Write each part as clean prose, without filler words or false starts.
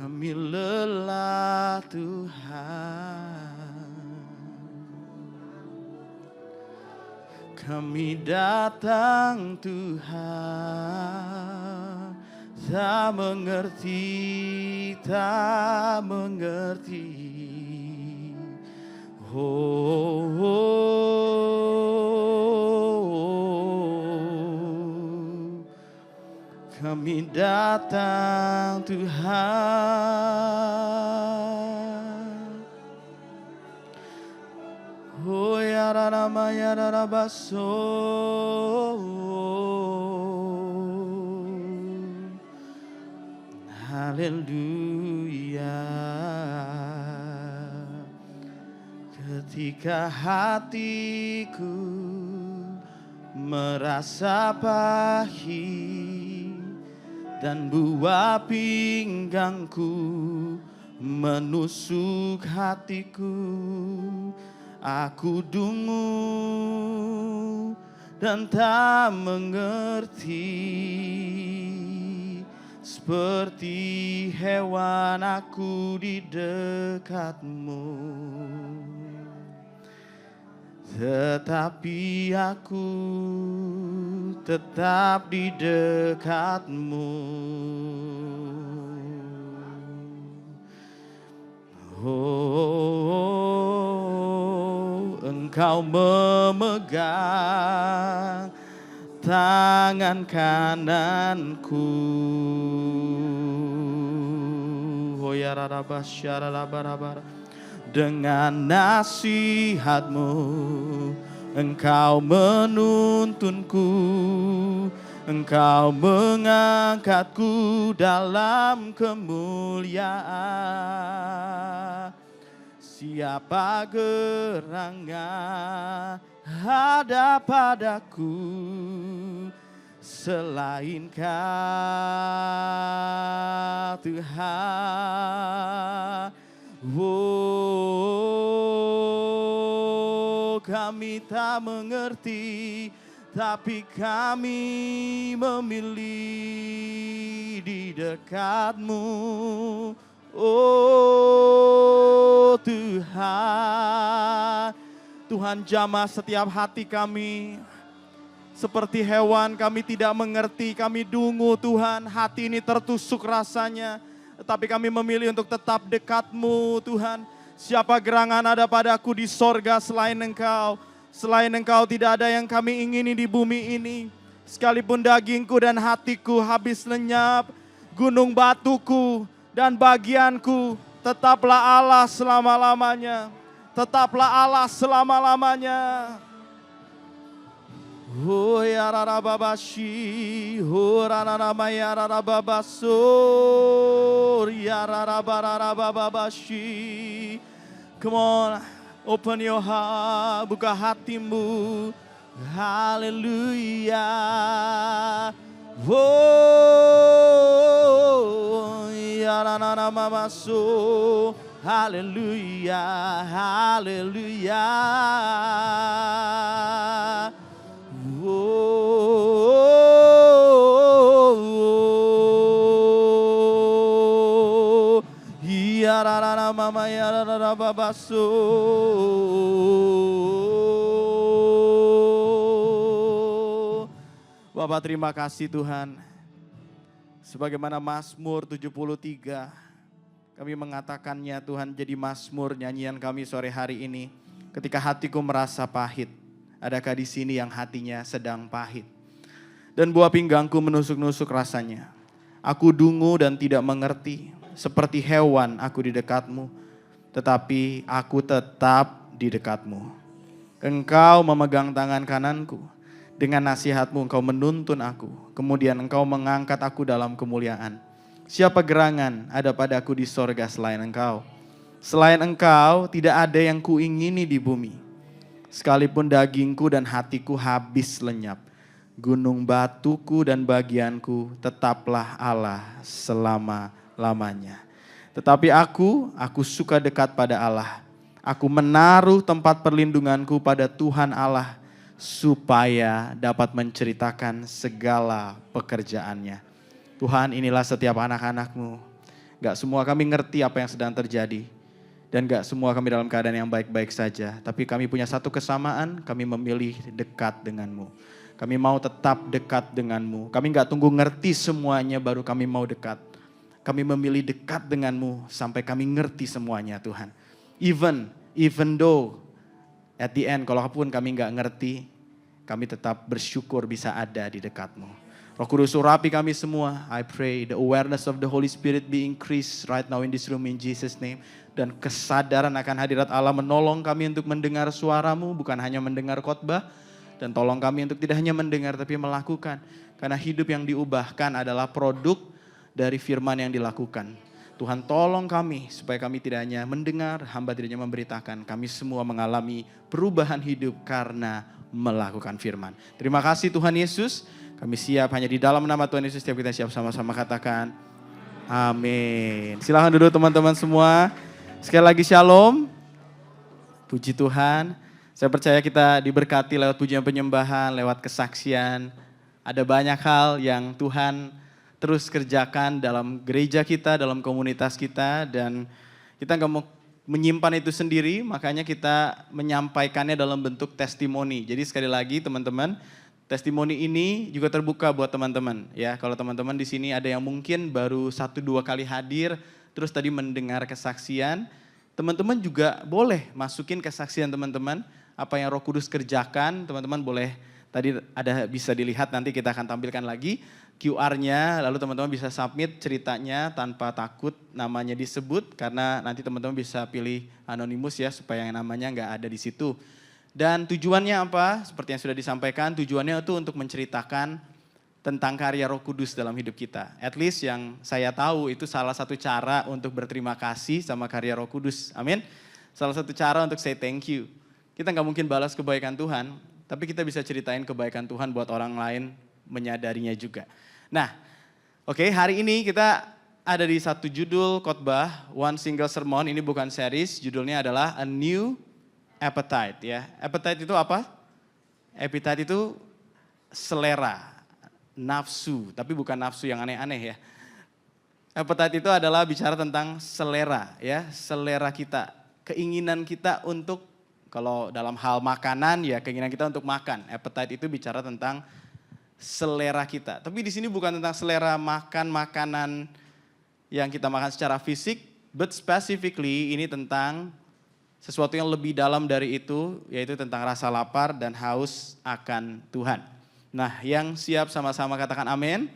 Kami lelah Tuhan, kami datang Tuhan, tak mengerti, tak mengerti. Oh, oh, oh. Kami datang Tuhan. Oh ya rama ya rabaso. Haleluya. Ketika hatiku merasa pahit dan buah pinggangku menusuk hatiku, aku dungu dan tak mengerti, seperti hewan aku di dekatmu. Tetapi aku tetap di dekatmu. Oh, Engkau memegang tangan kananku. Oh ya rarabasyararabarabara. Dengan nasihat-Mu Engkau menuntunku, Engkau mengangkatku dalam kemuliaan. Siapa gerangan ada padaku selain Kau Tuhan. Oh, kami tak mengerti, tapi kami memilih di dekat-Mu. Oh Tuhan, Tuhan jamah setiap hati kami. Seperti hewan kami tidak mengerti, kami dungu Tuhan, hati ini tertusuk rasanya. Tetapi kami memilih untuk tetap dekat-Mu Tuhan. Siapa gerangan ada padaku di sorga selain Engkau. Selain Engkau tidak ada yang kami ingini di bumi ini. Sekalipun dagingku dan hatiku habis lenyap, gunung batuku dan bagianku, tetaplah Allah selama-lamanya. Tetaplah Allah selama-lamanya. Oh ya rarababashi, oh rararamaya rarababasor, ya rarabararababashi. Come on, open your heart, buka hatimu. Haleluya. Oh ya rararamamaso. Haleluya, haleluya. Mama ya babaso. Bapak terima kasih Tuhan. Sebagaimana Mazmur 73 kami mengatakannya Tuhan jadi Mazmur nyanyian kami sore hari ini. Ketika hatiku merasa pahit, adakah di sini yang hatinya sedang pahit? Dan buah pinggangku menusuk-nusuk rasanya. Aku dungu dan tidak mengerti. Seperti hewan aku di dekat-Mu, tetapi aku tetap di dekat-Mu. Engkau memegang tangan kananku, dengan nasihat-Mu Engkau menuntun aku, kemudian Engkau mengangkat aku dalam kemuliaan. Siapa gerangan ada padaku di sorga selain Engkau? Selain Engkau tidak ada yang kuingini di bumi. Sekalipun dagingku dan hatiku habis lenyap, gunung batuku dan bagianku tetaplah Allah selama-lamanya. Tetapi aku suka dekat pada Allah. Aku menaruh tempat perlindunganku pada Tuhan Allah supaya dapat menceritakan segala pekerjaannya. Tuhan, inilah setiap anak-anak-Mu Gak semua kami ngerti apa yang sedang terjadi. Dan gak semua kami dalam keadaan yang baik-baik saja. Tapi kami punya satu kesamaan, kami memilih dekat denganmu. Kami mau tetap dekat denganmu. Kami gak tunggu ngerti semuanya baru kami mau dekat. Kami memilih dekat denganmu sampai kami ngerti semuanya Tuhan. Even though at the end kalaupun kami gak ngerti, kami tetap bersyukur bisa ada di dekatmu. Roh Kudus urapi kami semua. I pray the awareness of the Holy Spirit be increased right now in this room in Jesus name. Dan kesadaran akan hadirat Allah menolong kami untuk mendengar suaramu, bukan hanya mendengar khotbah. Dan tolong kami untuk tidak hanya mendengar tapi melakukan. Karena hidup yang diubahkan adalah produk dari firman yang dilakukan. Tuhan tolong kami supaya kami tidak hanya mendengar, hamba tidak hanya memberitakan. Kami semua mengalami perubahan hidup karena melakukan firman. Terima kasih Tuhan Yesus. Kami siap hanya di dalam nama Tuhan Yesus. Setiap kita siap sama-sama katakan amin. Silahkan duduk teman-teman semua. Sekali lagi shalom. Puji Tuhan. Saya percaya kita diberkati lewat pujian penyembahan, lewat kesaksian. Ada banyak hal yang Tuhan terus kerjakan dalam gereja kita, dalam komunitas kita. Dan kita gak mau menyimpan itu sendiri, makanya kita menyampaikannya dalam bentuk testimoni. Jadi sekali lagi teman-teman, testimoni ini juga terbuka buat teman-teman. Ya, kalau teman-teman di sini ada yang mungkin baru 1-2 kali hadir, terus tadi mendengar kesaksian, teman-teman juga boleh masukin kesaksian teman-teman, apa yang Roh Kudus kerjakan, teman-teman boleh, tadi ada bisa dilihat nanti kita akan tampilkan lagi QR-nya, lalu teman-teman bisa submit ceritanya tanpa takut namanya disebut, karena nanti teman-teman bisa pilih anonimus ya, supaya yang namanya nggak ada di situ. Dan tujuannya apa? Seperti yang sudah disampaikan, tujuannya itu untuk menceritakan tentang karya Roh Kudus dalam hidup kita. At least yang saya tahu itu salah satu cara untuk berterima kasih sama karya Roh Kudus. Amin. Salah satu cara untuk say thank you. Kita nggak mungkin balas kebaikan Tuhan, tapi kita bisa ceritain kebaikan Tuhan buat orang lain menyadarinya juga. Nah, oke, hari ini kita ada di satu judul khotbah, one single sermon, ini bukan series, judulnya adalah A New Appetite ya. Appetite itu apa? Appetite itu selera, nafsu, tapi bukan nafsu yang aneh-aneh ya. Appetite itu adalah bicara tentang selera ya, selera kita, keinginan kita untuk, kalau dalam hal makanan ya keinginan kita untuk makan. Appetite itu bicara tentang selera kita. Tapi di sini bukan tentang selera makan makanan yang kita makan secara fisik, but specifically ini tentang sesuatu yang lebih dalam dari itu, yaitu tentang rasa lapar dan haus akan Tuhan. Nah, yang siap sama-sama katakan amin.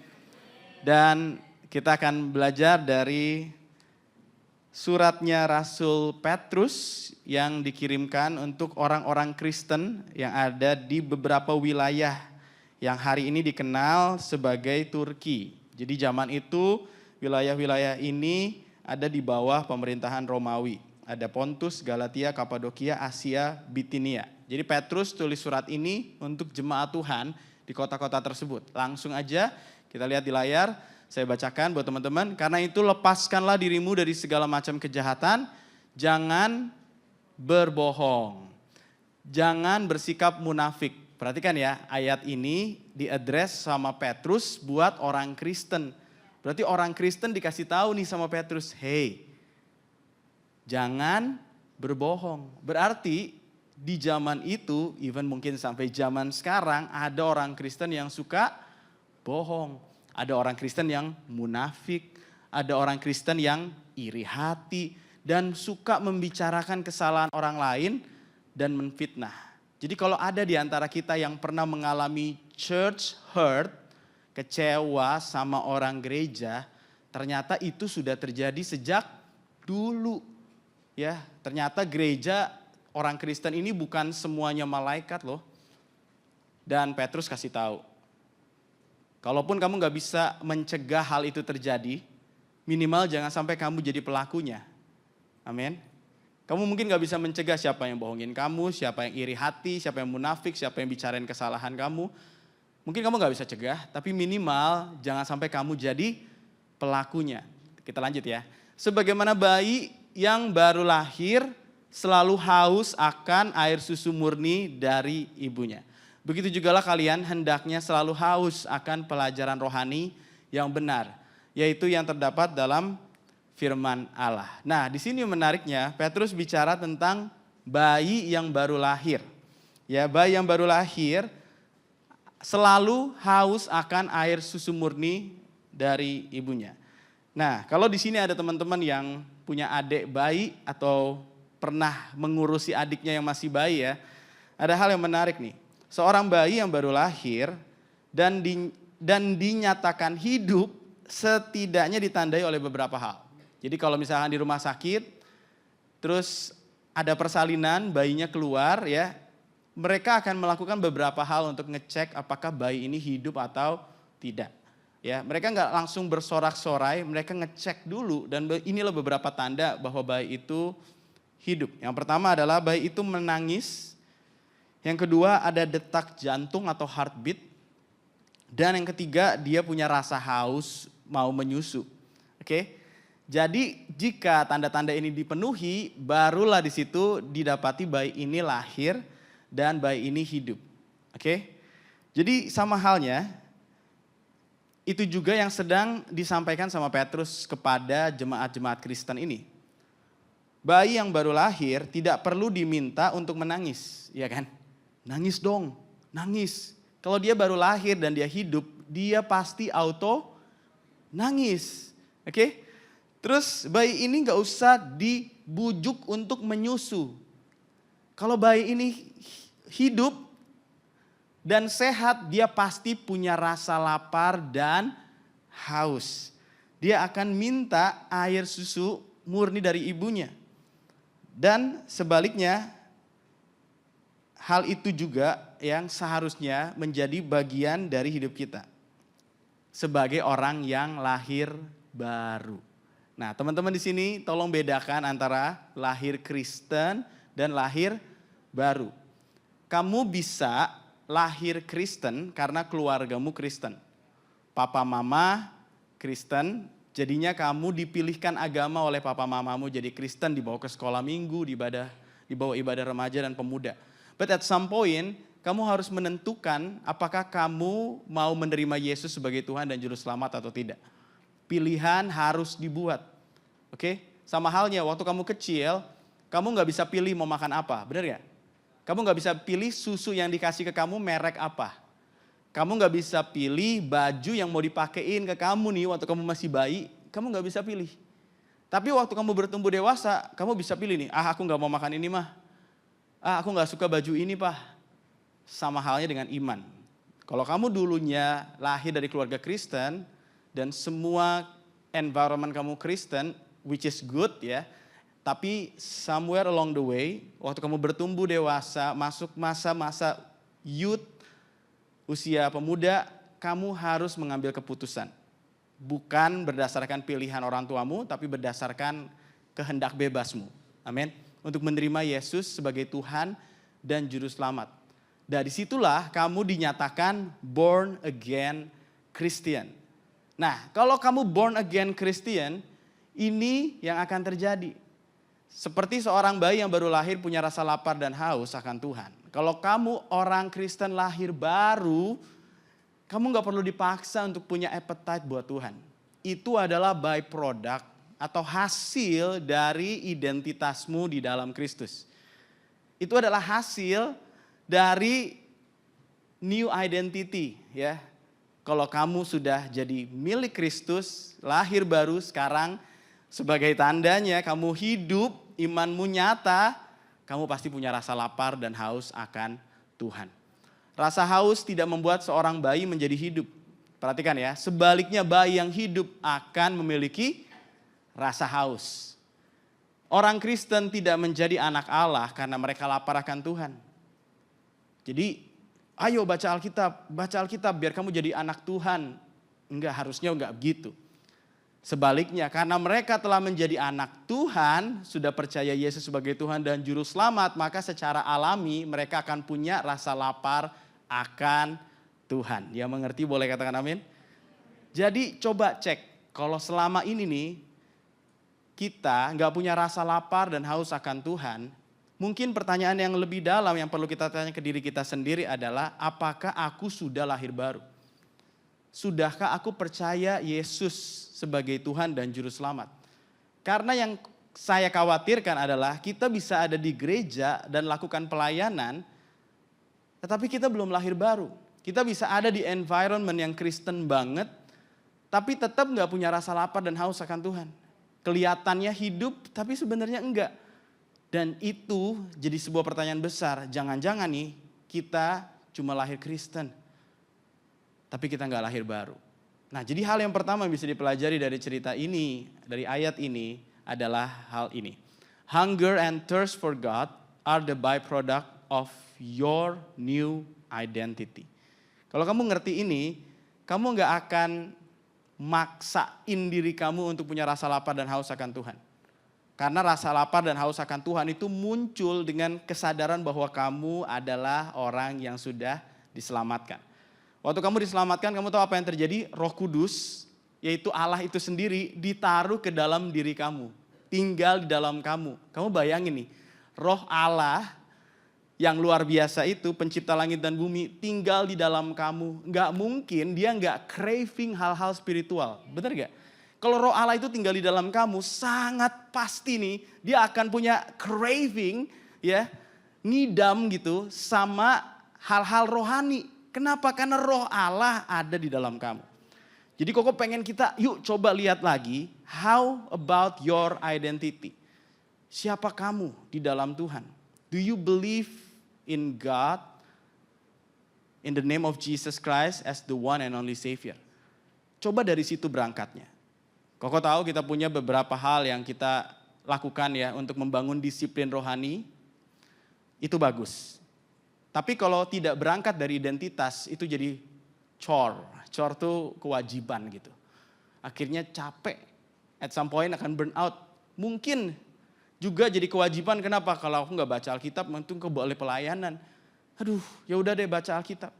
Dan kita akan belajar dari suratnya Rasul Petrus yang dikirimkan untuk orang-orang Kristen yang ada di beberapa wilayah yang hari ini dikenal sebagai Turki. Jadi zaman itu wilayah-wilayah ini ada di bawah pemerintahan Romawi. Ada Pontus, Galatia, Kapadokia, Asia, Bitinia. Jadi Petrus tulis surat ini untuk jemaat Tuhan di kota-kota tersebut. Langsung aja kita lihat di layar, saya bacakan buat teman-teman. Karena itu lepaskanlah dirimu dari segala macam kejahatan, jangan berbohong, jangan bersikap munafik. Perhatikan ya, ayat ini diadres sama Petrus buat orang Kristen. Berarti orang Kristen dikasih tahu nih sama Petrus, hey, jangan berbohong. Berarti di zaman itu, even mungkin sampai zaman sekarang, ada orang Kristen yang suka bohong. Ada orang Kristen yang munafik, ada orang Kristen yang iri hati, dan suka membicarakan kesalahan orang lain dan menfitnah. Jadi kalau ada di antara kita yang pernah mengalami church hurt, kecewa sama orang gereja, ternyata itu sudah terjadi sejak dulu. Ya, ternyata gereja orang Kristen ini bukan semuanya malaikat loh. Dan Petrus kasih tahu, kalaupun kamu gak bisa mencegah hal itu terjadi, minimal jangan sampai kamu jadi pelakunya. Amin. Kamu mungkin gak bisa mencegah siapa yang bohongin kamu, siapa yang iri hati, siapa yang munafik, siapa yang bicarain kesalahan kamu. Mungkin kamu gak bisa cegah, tapi minimal jangan sampai kamu jadi pelakunya. Kita lanjut ya. Sebagaimana bayi yang baru lahir selalu haus akan air susu murni dari ibunya. Begitu jugalah kalian hendaknya selalu haus akan pelajaran rohani yang benar, yaitu yang terdapat dalam firman Allah. Nah, di sini menariknya Petrus bicara tentang bayi yang baru lahir. Ya, bayi yang baru lahir selalu haus akan air susu murni dari ibunya. Nah, kalau di sini ada teman-teman yang punya adik bayi atau pernah mengurusi adiknya yang masih bayi ya, ada hal yang menarik nih. Seorang bayi yang baru lahir dan dinyatakan hidup setidaknya ditandai oleh beberapa hal. Jadi kalau misalkan di rumah sakit, terus ada persalinan, bayinya keluar ya, mereka akan melakukan beberapa hal untuk ngecek apakah bayi ini hidup atau tidak. Ya, mereka nggak langsung bersorak-sorai, mereka ngecek dulu dan inilah beberapa tanda bahwa bayi itu hidup. Yang pertama adalah bayi itu menangis, yang kedua ada detak jantung atau heartbeat, dan yang ketiga dia punya rasa haus mau menyusu. Oke? Jadi jika tanda-tanda ini dipenuhi, barulah di situ didapati bayi ini lahir dan bayi ini hidup. Oke? Jadi sama halnya, itu juga yang sedang disampaikan sama Petrus kepada jemaat-jemaat Kristen ini. Bayi yang baru lahir tidak perlu diminta untuk menangis, ya kan? Nangis dong, nangis. Kalau dia baru lahir dan dia hidup, dia pasti auto nangis. Oke? Terus bayi ini gak usah dibujuk untuk menyusu. Kalau bayi ini hidup dan sehat, dia pasti punya rasa lapar dan haus. Dia akan minta air susu murni dari ibunya. Dan sebaliknya, hal itu juga yang seharusnya menjadi bagian dari hidup kita. Sebagai orang yang lahir baru. Nah, teman-teman di sini tolong bedakan antara lahir Kristen dan lahir baru. Kamu bisa lahir Kristen karena keluargamu Kristen. Papa mama Kristen, jadinya kamu dipilihkan agama oleh papa mamamu jadi Kristen, dibawa ke sekolah minggu, dibawa ibadah remaja dan pemuda. But at some point, kamu harus menentukan apakah kamu mau menerima Yesus sebagai Tuhan dan Juru Selamat atau tidak. Pilihan harus dibuat. Oke? Sama halnya waktu kamu kecil, kamu gak bisa pilih mau makan apa, benar ya? Kamu gak bisa pilih susu yang dikasih ke kamu merek apa. Kamu gak bisa pilih baju yang mau dipakein ke kamu nih waktu kamu masih bayi, kamu gak bisa pilih. Tapi waktu kamu bertumbuh dewasa, kamu bisa pilih nih, aku gak mau makan ini mah. Aku gak suka baju ini pak. Sama halnya dengan iman. Kalau kamu dulunya lahir dari keluarga Kristen, dan semua environment kamu Kristen, which is good ya, tapi somewhere along the way, waktu kamu bertumbuh dewasa, masuk masa-masa youth, usia pemuda, kamu harus mengambil keputusan. Bukan berdasarkan pilihan orang tuamu, tapi berdasarkan kehendak bebasmu. Amin. Untuk menerima Yesus sebagai Tuhan dan Juru Selamat. Dari situlah kamu dinyatakan born again Christian. Nah, kalau kamu born again Christian, ini yang akan terjadi. Seperti seorang bayi yang baru lahir punya rasa lapar dan haus akan Tuhan. Kalau kamu orang Kristen lahir baru, kamu gak perlu dipaksa untuk punya appetite buat Tuhan. Itu adalah byproduct atau hasil dari identitasmu di dalam Kristus. Itu adalah hasil dari new identity ya. Kalau kamu sudah jadi milik Kristus, lahir baru sekarang sebagai tandanya kamu hidup, imanmu nyata, kamu pasti punya rasa lapar dan haus akan Tuhan. Rasa haus tidak membuat seorang bayi menjadi hidup. Perhatikan ya, sebaliknya bayi yang hidup akan memiliki rasa haus. Orang Kristen tidak menjadi anak Allah karena mereka lapar akan Tuhan. Jadi ayo baca Alkitab biar kamu jadi anak Tuhan. Harusnya enggak begitu. Sebaliknya karena mereka telah menjadi anak Tuhan, sudah percaya Yesus sebagai Tuhan dan Juru Selamat, maka secara alami mereka akan punya rasa lapar akan Tuhan. Yang mengerti boleh katakan amin? Jadi coba cek, kalau selama ini nih kita enggak punya rasa lapar dan haus akan Tuhan, mungkin pertanyaan yang lebih dalam yang perlu kita tanya ke diri kita sendiri adalah, apakah aku sudah lahir baru? Sudahkah aku percaya Yesus sebagai Tuhan dan Juru Selamat? Karena yang saya khawatirkan adalah kita bisa ada di gereja dan lakukan pelayanan, tetapi kita belum lahir baru. Kita bisa ada di environment yang Kristen banget, tapi tetap gak punya rasa lapar dan haus akan Tuhan. Kelihatannya hidup, tapi sebenarnya enggak. Dan itu jadi sebuah pertanyaan besar. Jangan-jangan nih kita cuma lahir Kristen, tapi kita gak lahir baru. Nah, jadi hal yang pertama yang bisa dipelajari dari cerita ini, dari ayat ini adalah hal ini. Hunger and thirst for God are the byproduct of your new identity. Kalau kamu ngerti ini, kamu gak akan maksain diri kamu untuk punya rasa lapar dan haus akan Tuhan. Karena rasa lapar dan haus akan Tuhan itu muncul dengan kesadaran bahwa kamu adalah orang yang sudah diselamatkan. Waktu kamu diselamatkan, kamu tahu apa yang terjadi? Roh Kudus, yaitu Allah itu sendiri, ditaruh ke dalam diri kamu. Tinggal di dalam kamu. Kamu bayangin nih, Roh Allah yang luar biasa itu, pencipta langit dan bumi, tinggal di dalam kamu. Nggak mungkin dia nggak craving hal-hal spiritual. Benar nggak? Kalau Roh Allah itu tinggal di dalam kamu, sangat pasti nih, dia akan punya craving, ya, ngidam gitu, sama hal-hal rohani. Kenapa? Karena Roh Allah ada di dalam kamu. Jadi Koko pengen kita, yuk coba lihat lagi, how about your identity? Siapa kamu di dalam Tuhan? Do you believe in God, in the name of Jesus Christ as the one and only Savior? Coba dari situ berangkatnya. Koko tahu kita punya beberapa hal yang kita lakukan ya untuk membangun disiplin rohani, itu bagus. Tapi kalau tidak berangkat dari identitas, itu jadi chore. Chore tuh kewajiban gitu. Akhirnya capek, at some point akan burn out. Mungkin juga jadi kewajiban, kenapa? Kalau aku gak baca Alkitab, mungkin aku boleh pelayanan. Aduh, ya udah deh baca Alkitab.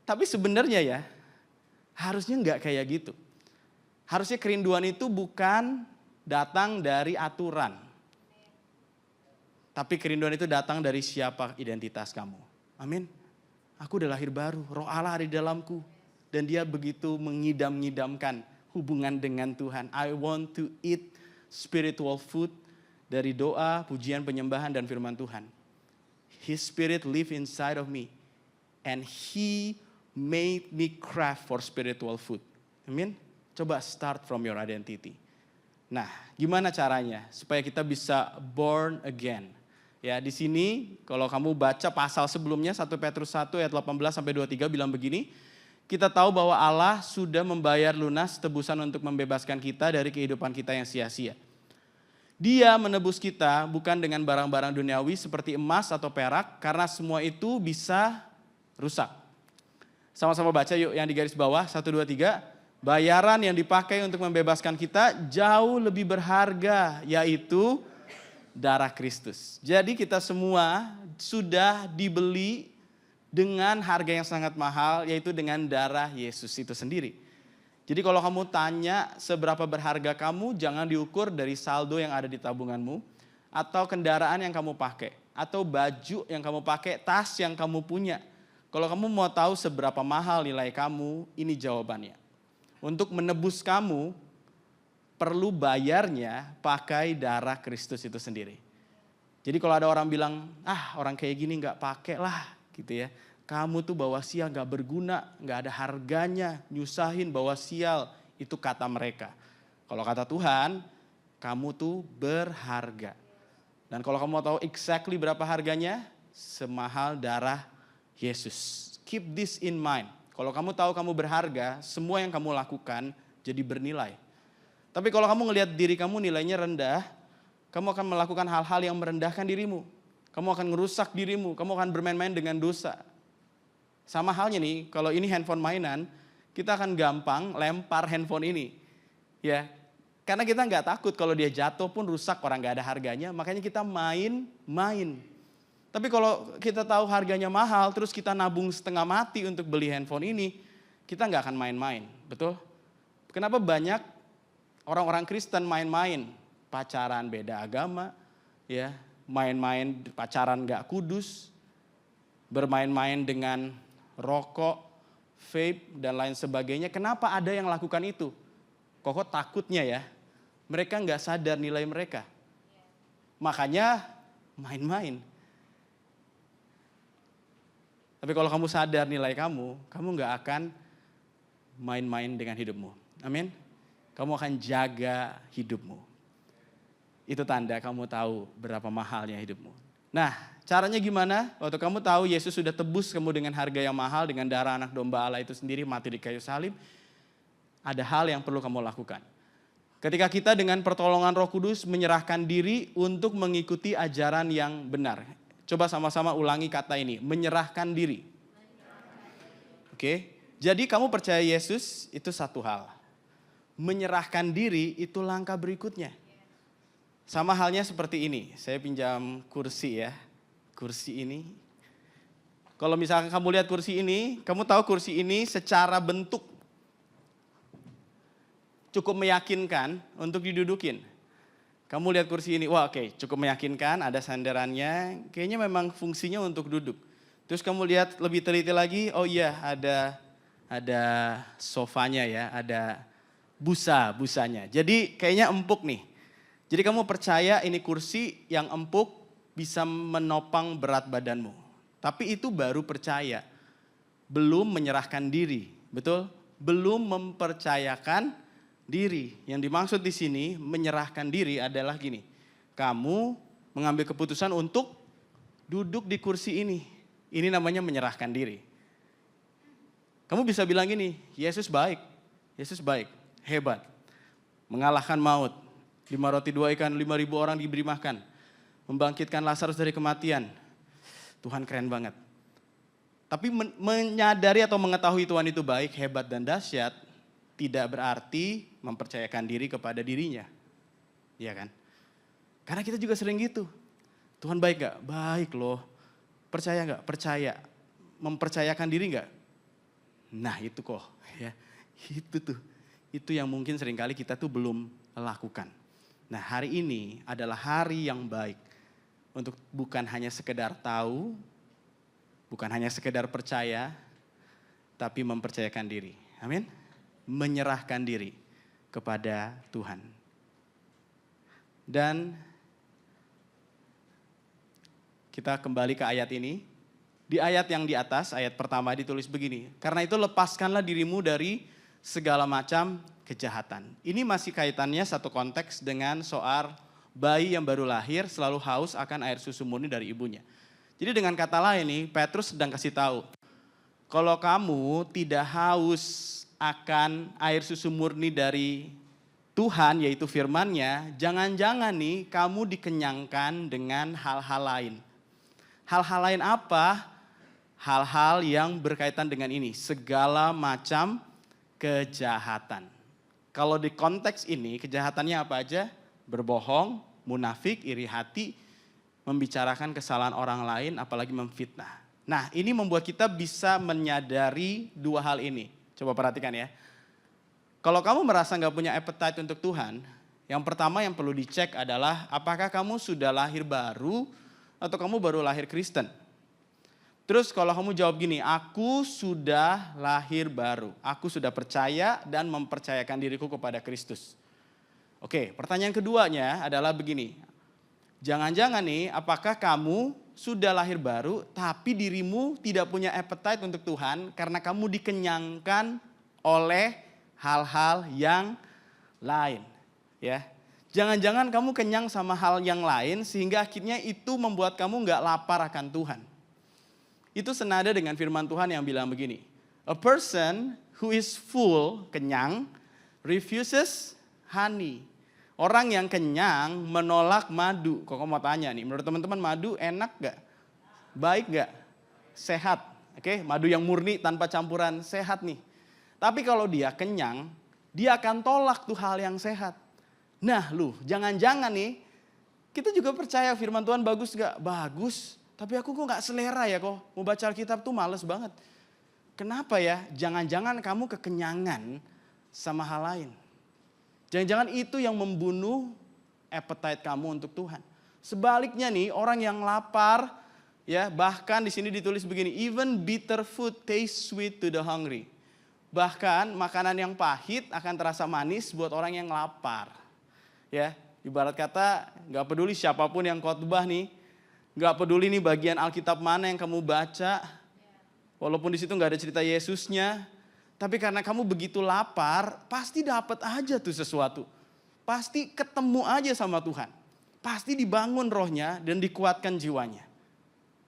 Tapi sebenarnya ya, harusnya gak kayak gitu. Harusnya kerinduan itu bukan datang dari aturan. Tapi kerinduan itu datang dari siapa identitas kamu. Amin. Aku udah lahir baru, Roh Allah ada di dalamku. Dan dia begitu mengidam-ngidamkan hubungan dengan Tuhan. I want to eat spiritual food dari doa, pujian, penyembahan, dan firman Tuhan. His spirit live inside of me. And he made me craft for spiritual food. Amin. Coba start from your identity. Nah, gimana caranya supaya kita bisa born again? Ya, di sini kalau kamu baca pasal sebelumnya 1 Petrus 1 ayat 18 sampai 23 bilang begini, kita tahu bahwa Allah sudah membayar lunas tebusan untuk membebaskan kita dari kehidupan kita yang sia-sia. Dia menebus kita bukan dengan barang-barang duniawi seperti emas atau perak, karena semua itu bisa rusak. Sama-sama baca yuk yang di garis bawah, 1, 2, 3. Bayaran yang dipakai untuk membebaskan kita jauh lebih berharga, yaitu darah Kristus. Jadi kita semua sudah dibeli dengan harga yang sangat mahal, yaitu dengan darah Yesus itu sendiri. Jadi kalau kamu tanya seberapa berharga kamu, jangan diukur dari saldo yang ada di tabunganmu, atau kendaraan yang kamu pakai, atau baju yang kamu pakai, tas yang kamu punya. Kalau kamu mau tahu seberapa mahal nilai kamu, ini jawabannya. Untuk menebus kamu, perlu bayarnya pakai darah Kristus itu sendiri. Jadi kalau ada orang bilang, orang kayak gini gak pakai lah gitu ya. Kamu tuh bawa sial gak berguna, gak ada harganya, nyusahin bawa sial. Itu kata mereka. Kalau kata Tuhan, kamu tuh berharga. Dan kalau kamu mau tahu exactly berapa harganya, semahal darah Yesus. Keep this in mind. Kalau kamu tahu kamu berharga, semua yang kamu lakukan jadi bernilai. Tapi kalau kamu ngelihat diri kamu nilainya rendah, kamu akan melakukan hal-hal yang merendahkan dirimu. Kamu akan ngerusak dirimu, kamu akan bermain-main dengan dosa. Sama halnya nih, kalau ini handphone mainan, kita akan gampang lempar handphone ini. Ya, karena kita nggak takut kalau dia jatuh pun rusak, orang nggak ada harganya, makanya kita main-main. Tapi kalau kita tahu harganya mahal, terus kita nabung setengah mati untuk beli handphone ini, kita nggak akan main-main, betul? Kenapa banyak orang-orang Kristen main-main, pacaran beda agama, ya, main-main pacaran nggak kudus, bermain-main dengan rokok, vape dan lain sebagainya. Kenapa ada yang lakukan itu? Koko takutnya ya, mereka nggak sadar nilai mereka. Makanya main-main. Tapi kalau kamu sadar nilai kamu nggak akan main-main dengan hidupmu. Amin. Kamu akan jaga hidupmu. Itu tanda kamu tahu berapa mahalnya hidupmu. Nah, caranya gimana? Waktu kamu tahu Yesus sudah tebus kamu dengan harga yang mahal, dengan darah anak domba Allah itu sendiri mati di kayu salib, ada hal yang perlu kamu lakukan. Ketika kita dengan pertolongan Roh Kudus menyerahkan diri untuk mengikuti ajaran yang benar. Coba sama-sama ulangi kata ini, menyerahkan diri. Oke, jadi kamu percaya Yesus itu satu hal. Menyerahkan diri itu langkah berikutnya. Sama halnya seperti ini, saya pinjam kursi ya, kursi ini. Kalau misalkan kamu lihat kursi ini, kamu tahu kursi ini secara bentuk cukup meyakinkan untuk didudukin. Kamu lihat kursi ini, wah oke, cukup meyakinkan, ada sandarannya, kayaknya memang fungsinya untuk duduk. Terus kamu lihat lebih teliti lagi, oh iya ada sofanya ya, ada busanya. Jadi kayaknya empuk nih. Jadi kamu percaya ini kursi yang empuk bisa menopang berat badanmu. Tapi itu baru percaya, belum menyerahkan diri, betul? Belum mempercayakan diri. Yang dimaksud di sini menyerahkan diri adalah gini. Kamu mengambil keputusan untuk duduk di kursi ini. Ini namanya menyerahkan diri. Kamu bisa bilang gini, Yesus baik, hebat, mengalahkan maut. 5 roti 2 ikan 5.000 orang diberi makan. Membangkitkan Lazarus dari kematian. Tuhan keren banget. Tapi menyadari atau mengetahui Tuhan itu baik, hebat dan dahsyat, tidak berarti mempercayakan diri kepada dirinya. Iya kan? Karena kita juga sering gitu. Tuhan baik gak? Baik loh. Percaya gak? Percaya. Mempercayakan diri gak? Nah itu kok. Ya, itu tuh. Itu yang mungkin seringkali kita tuh belum lakukan. Nah hari ini adalah hari yang baik untuk bukan hanya sekedar tahu, bukan hanya sekedar percaya, tapi mempercayakan diri. Amin. Menyerahkan diri kepada Tuhan. Dan kita kembali ke ayat ini. Di ayat yang di atas, ayat pertama ditulis begini. Karena itu lepaskanlah dirimu dari segala macam kejahatan. Ini masih kaitannya satu konteks dengan soal bayi yang baru lahir selalu haus akan air susu murni dari ibunya. Jadi dengan kata lain nih, Petrus sedang kasih tahu, kalau kamu tidak haus akan air susu murni dari Tuhan, yaitu firman-Nya, jangan-jangan nih kamu dikenyangkan dengan hal-hal lain. Hal-hal lain apa? Hal-hal yang berkaitan dengan ini, segala macam kejahatan. Kalau di konteks ini, kejahatannya apa aja? Berbohong, munafik, iri hati, membicarakan kesalahan orang lain, apalagi memfitnah. Nah, ini membuat kita bisa menyadari dua hal ini. Coba perhatikan ya. Kalau kamu merasa nggak punya appetite untuk Tuhan, yang pertama yang perlu dicek adalah apakah kamu sudah lahir baru atau kamu baru lahir Kristen. Terus kalau kamu jawab gini, aku sudah lahir baru, aku sudah percaya dan mempercayakan diriku kepada Kristus. Oke, pertanyaan keduanya adalah begini, jangan-jangan nih apakah kamu sudah lahir baru tapi dirimu tidak punya appetite untuk Tuhan karena kamu dikenyangkan oleh hal-hal yang lain. Ya, jangan-jangan kamu kenyang sama hal yang lain sehingga akhirnya itu membuat kamu gak lapar akan Tuhan. Itu senada dengan firman Tuhan yang bilang begini. A person who is full, kenyang, refuses honey. Orang yang kenyang menolak madu. Kok mau tanya nih, menurut teman-teman madu enak gak? Baik gak? Sehat. Oke, madu yang murni tanpa campuran sehat nih. Tapi kalau dia kenyang, dia akan tolak tuh hal yang sehat. Nah jangan-jangan nih, kita juga percaya firman Tuhan bagus gak? Bagus. Tapi aku kok gak selera ya kok, mau baca Alkitab tuh males banget. Kenapa ya? Jangan-jangan kamu kekenyangan sama hal lain. Jangan-jangan itu yang membunuh appetite kamu untuk Tuhan. Sebaliknya nih, orang yang lapar, ya bahkan di sini ditulis begini, even bitter food tastes sweet to the hungry. Bahkan makanan yang pahit akan terasa manis buat orang yang lapar. Ya, ibarat kata gak peduli siapapun yang khotbah nih, gak peduli nih bagian Alkitab mana yang kamu baca, walaupun di situ gak ada cerita Yesusnya, tapi karena kamu begitu lapar, pasti dapat aja tuh sesuatu. Pasti ketemu aja sama Tuhan. Pasti dibangun rohnya dan dikuatkan jiwanya.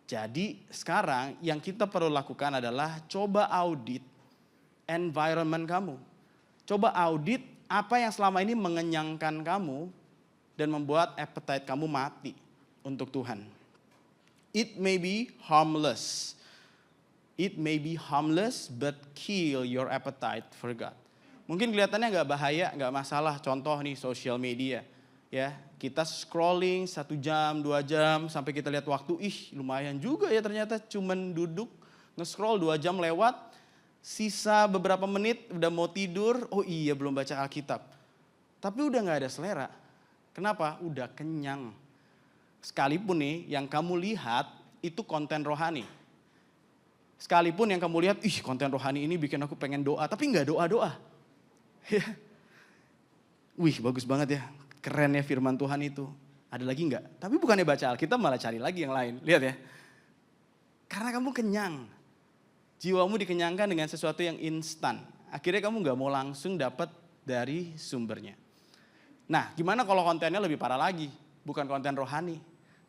Jadi sekarang yang kita perlu lakukan adalah coba audit environment kamu. Coba audit apa yang selama ini mengenyangkan kamu dan membuat appetite kamu mati untuk Tuhan. It may be harmless. It may be harmless but kill your appetite for God. Mungkin kelihatannya gak bahaya, gak masalah. Contoh nih social media. Ya, kita scrolling 1 jam, 2 jam sampai kita lihat waktu, lumayan juga ya ternyata cuman duduk nge-scroll 2 jam lewat, sisa beberapa menit udah mau tidur, oh iya belum baca Alkitab. Tapi udah gak ada selera. Kenapa? Udah kenyang. Sekalipun nih yang kamu lihat itu konten rohani. Sekalipun yang kamu lihat, konten rohani ini bikin aku pengen doa, tapi gak doa-doa. Wih bagus banget ya. Keren ya firman Tuhan itu. Ada lagi enggak? Tapi bukannya baca Alkitab malah cari lagi yang lain. Lihat ya. Karena kamu kenyang. Jiwamu dikenyangkan dengan sesuatu yang instan. Akhirnya kamu enggak mau langsung dapat dari sumbernya. Nah gimana kalau kontennya lebih parah lagi? Bukan konten rohani.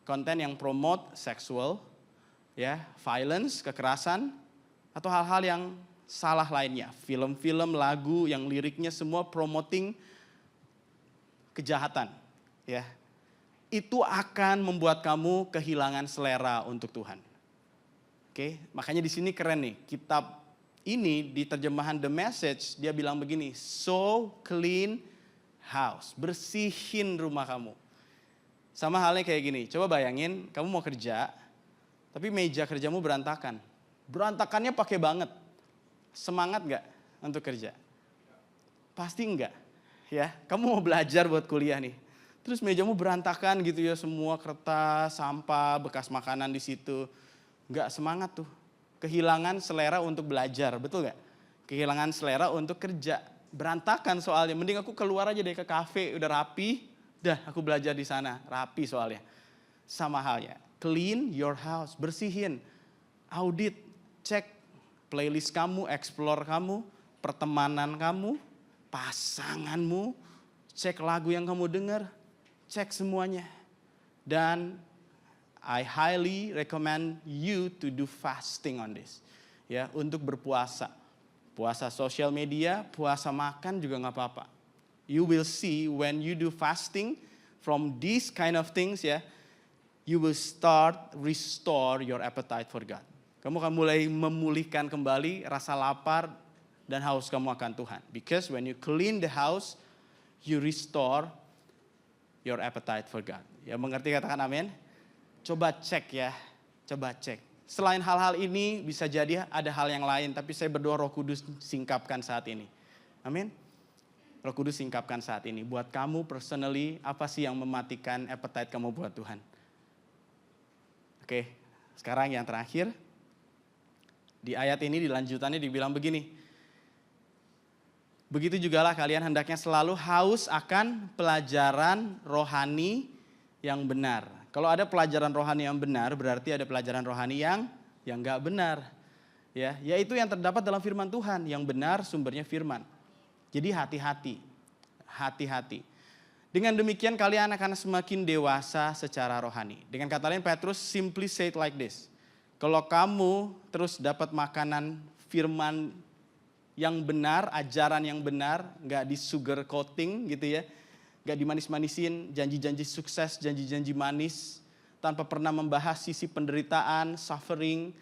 Konten yang promote seksual, ya, violence, kekerasan, atau hal-hal yang salah lainnya. Film-film, lagu yang liriknya semua promoting kejahatan, ya, itu akan membuat kamu kehilangan selera untuk Tuhan. Oke, makanya di sini keren nih, kitab ini di terjemahan The Message dia bilang begini, so clean house, bersihin rumah kamu. Sama halnya kayak gini, coba bayangin kamu mau kerja, tapi meja kerjamu berantakan. Berantakannya pakai banget, semangat gak untuk kerja? Pasti enggak. Ya, kamu mau belajar buat kuliah nih. Terus mejamu berantakan gitu ya, semua kertas, sampah, bekas makanan di situ. Enggak semangat tuh. Kehilangan selera untuk belajar, betul gak? Kehilangan selera untuk kerja. Berantakan soalnya, mending aku keluar aja deh ke kafe, udah rapi. Dah, aku belajar di sana, rapi soalnya. Sama halnya, clean your house, bersihin. Audit, cek playlist kamu, explore kamu, pertemanan kamu, pasanganmu, cek lagu yang kamu dengar, cek semuanya. Dan I highly recommend you to do fasting on this. Ya, untuk berpuasa. Puasa sosial media, puasa makan juga gak apa-apa. You will see when you do fasting from these kind of things, ya, you will restore your appetite for God. Kamu akan mulai memulihkan kembali rasa lapar dan haus kamu akan Tuhan. Because when you clean the house, you restore your appetite for God. Ya mengerti katakan amin? Coba cek ya, coba cek. Selain hal-hal ini bisa jadi ada hal yang lain. Tapi saya berdoa Roh Kudus singkapkan saat ini. Amin? Roh Kudus singkapkan saat ini. Buat kamu personally, apa sih yang mematikan appetite kamu buat Tuhan? Oke, sekarang yang terakhir. Di ayat ini, di lanjutannya dibilang begini. Begitu jugalah kalian hendaknya selalu haus akan pelajaran rohani yang benar. Kalau ada pelajaran rohani yang benar, berarti ada pelajaran rohani yang enggak benar. Ya, yaitu yang terdapat dalam firman Tuhan, yang benar sumbernya firman. Jadi hati-hati. Hati-hati. Dengan demikian kalian akan semakin dewasa secara rohani. Dengan kata lain Petrus simply say it like this. Kalau kamu terus dapat makanan firman yang benar, ajaran yang benar, gak di sugar coating gitu ya. Gak dimanis-manisin, janji-janji sukses, janji-janji manis. Tanpa pernah membahas sisi penderitaan, suffering,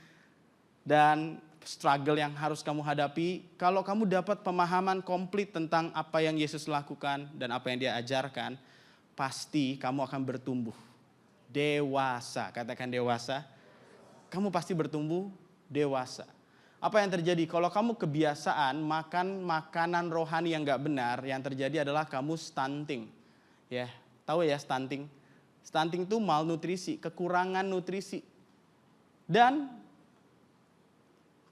dan struggle yang harus kamu hadapi. Kalau kamu dapat pemahaman komplit tentang apa yang Yesus lakukan dan apa yang dia ajarkan, pasti kamu akan bertumbuh. Dewasa, katakan dewasa. Kamu pasti bertumbuh dewasa. Apa yang terjadi? Kalau kamu kebiasaan makan makanan rohani yang gak benar, yang terjadi adalah kamu stunting. Ya, tahu ya stunting? Stunting itu malnutrisi, kekurangan nutrisi. Dan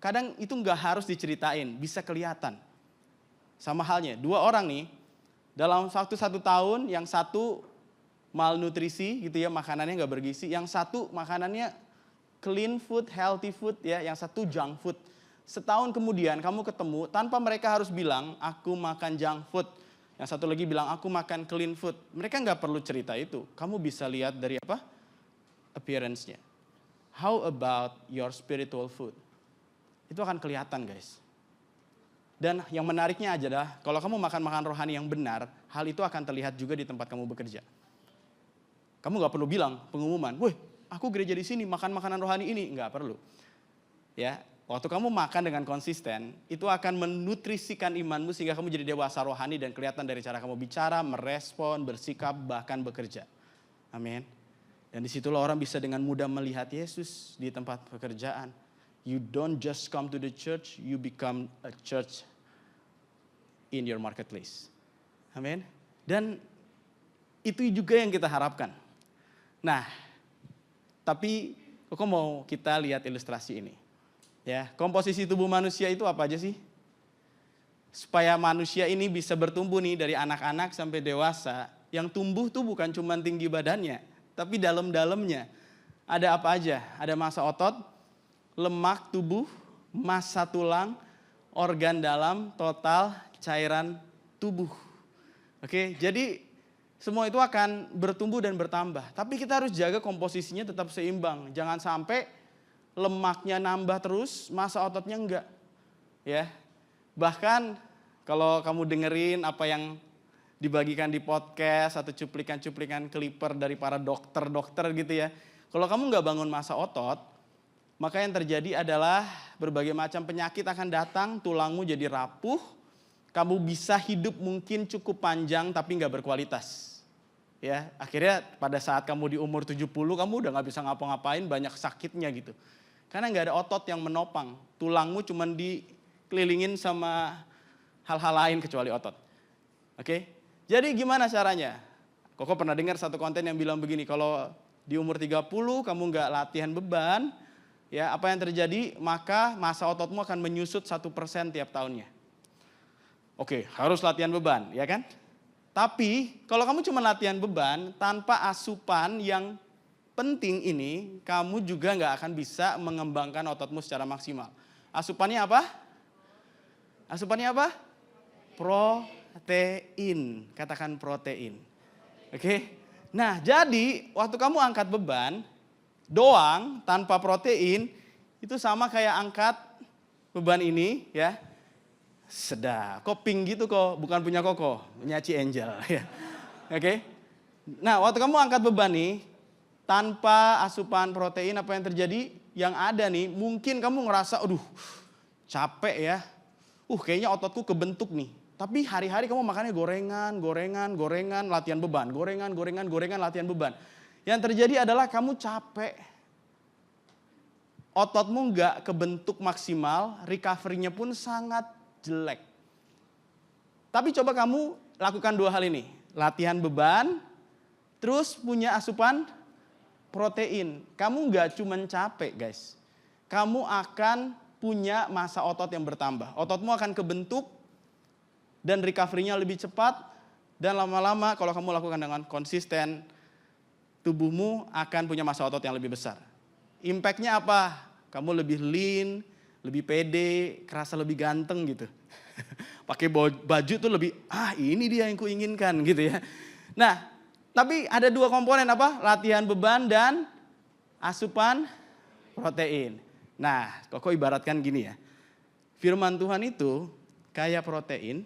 kadang itu nggak harus diceritain, bisa kelihatan. Sama halnya, 2 orang nih, dalam waktu 1 tahun, yang satu malnutrisi gitu ya, makanannya nggak bergizi, yang satu makanannya clean food, healthy food ya, yang satu junk food. Setahun kemudian kamu ketemu, tanpa mereka harus bilang, aku makan junk food. Yang satu lagi bilang, aku makan clean food. Mereka nggak perlu cerita itu. Kamu bisa lihat dari apa? Appearance-nya. How about your spiritual food? Itu akan kelihatan guys. Dan yang menariknya adalah, kalau kamu makan rohani yang benar, hal itu akan terlihat juga di tempat kamu bekerja. Kamu nggak perlu bilang pengumuman, wih aku gereja di sini makan makanan rohani ini. Nggak perlu. Ya, waktu kamu makan dengan konsisten, itu akan menutrisikan imanmu sehingga kamu jadi dewasa rohani dan kelihatan dari cara kamu bicara, merespon, bersikap, bahkan bekerja. Amin. Dan disitulah orang bisa dengan mudah melihat Yesus di tempat pekerjaan. You don't just come to the church, you become a church in your marketplace. Amin. Dan itu juga yang kita harapkan. Nah, tapi kok mau kita lihat ilustrasi ini. Ya, komposisi tubuh manusia itu apa aja sih? Supaya manusia ini bisa bertumbuh nih dari anak-anak sampai dewasa. Yang tumbuh tuh bukan cuma tinggi badannya, tapi dalam-dalamnya. Ada apa aja? Ada massa otot, lemak tubuh, massa tulang, organ dalam, total cairan tubuh. Oke, jadi semua itu akan bertumbuh dan bertambah. Tapi kita harus jaga komposisinya tetap seimbang. Jangan sampai lemaknya nambah terus, massa ototnya enggak. Ya. Bahkan kalau kamu dengerin apa yang dibagikan di podcast atau cuplikan-cuplikan clipper dari para dokter-dokter gitu ya. Kalau kamu nggak bangun massa otot, maka yang terjadi adalah berbagai macam penyakit akan datang, tulangmu jadi rapuh, kamu bisa hidup mungkin cukup panjang tapi nggak berkualitas. Ya, akhirnya pada saat kamu di umur 70, kamu udah nggak bisa ngapa-ngapain, banyak sakitnya gitu. Karena nggak ada otot yang menopang, tulangmu cuma dikelilingin sama hal-hal lain kecuali otot. Oke? Jadi gimana caranya? Koko pernah dengar satu konten yang bilang begini, kalau di umur 30 kamu nggak latihan beban, ya apa yang terjadi? Maka massa ototmu akan menyusut 1% tiap tahunnya. Oke, harus latihan beban, ya kan? Tapi kalau kamu cuma latihan beban tanpa asupan yang penting ini, kamu juga nggak akan bisa mengembangkan ototmu secara maksimal. Asupannya apa? Asupannya apa? Protein, katakan protein. Oke. Nah, jadi waktu kamu angkat beban doang tanpa protein itu sama kayak angkat beban ini ya. Sedap. Kok pink gitu kok, bukan punya Koko, punya Ci Angel ya. Oke. Nah, waktu kamu angkat beban nih tanpa asupan protein apa yang terjadi? Yang ada nih, mungkin kamu ngerasa aduh, capek ya. Kayaknya ototku kebentuk nih. Tapi hari-hari kamu makannya gorengan, latihan beban. Gorengan, latihan beban. Yang terjadi adalah kamu capek. Ototmu nggak kebentuk maksimal, recovery-nya pun sangat jelek. Tapi coba kamu lakukan 2 hal ini. Latihan beban, terus punya asupan protein. Kamu nggak cuma capek guys. Kamu akan punya massa otot yang bertambah. Ototmu akan kebentuk dan recovery-nya lebih cepat. Dan lama-lama kalau kamu lakukan dengan konsisten, tubuhmu akan punya massa otot yang lebih besar. Impact-nya apa? Kamu lebih lean, lebih pede, kerasa lebih ganteng gitu. Pakai baju tuh lebih, ini dia yang kuinginkan gitu ya. Nah, tapi ada 2 komponen apa? Latihan beban dan asupan protein. Nah, Koko ibaratkan gini ya. Firman Tuhan itu kayak protein,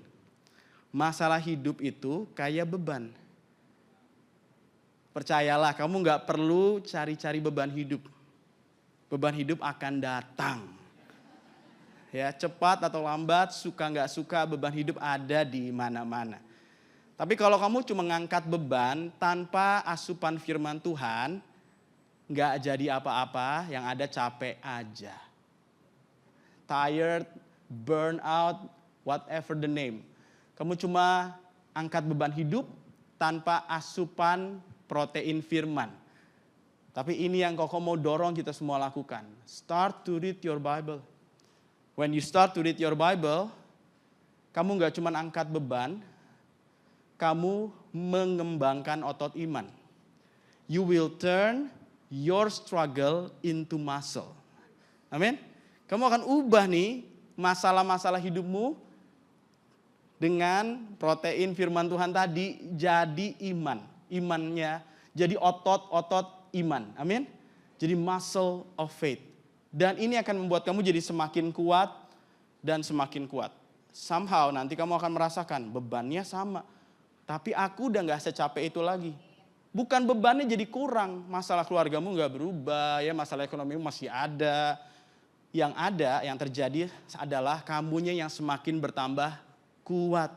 masalah hidup itu kayak beban. Percayalah, kamu gak perlu cari-cari beban hidup. Beban hidup akan datang. Ya, cepat atau lambat, suka gak suka, beban hidup ada di mana-mana. Tapi kalau kamu cuma ngangkat beban tanpa asupan firman Tuhan, gak jadi apa-apa, yang ada capek aja. Tired, burn out, whatever the name. Kamu cuma angkat beban hidup tanpa asupan protein firman. Tapi ini yang Koko mau dorong kita semua lakukan. Start to read your Bible. When you start to read your Bible, kamu gak cuma angkat beban, kamu mengembangkan otot iman. You will turn your struggle into muscle. Amin. Kamu akan ubah nih masalah-masalah hidupmu dengan protein firman Tuhan tadi jadi iman. Imannya jadi otot-otot iman. Amin. Jadi muscle of faith. Dan ini akan membuat kamu jadi semakin kuat dan semakin kuat. Somehow nanti kamu akan merasakan bebannya sama. Tapi aku udah gak secapek itu lagi. Bukan bebannya jadi kurang. Masalah keluargamu gak berubah. Ya, masalah ekonomimu masih ada. Yang terjadi adalah kamunya yang semakin bertambah kuat.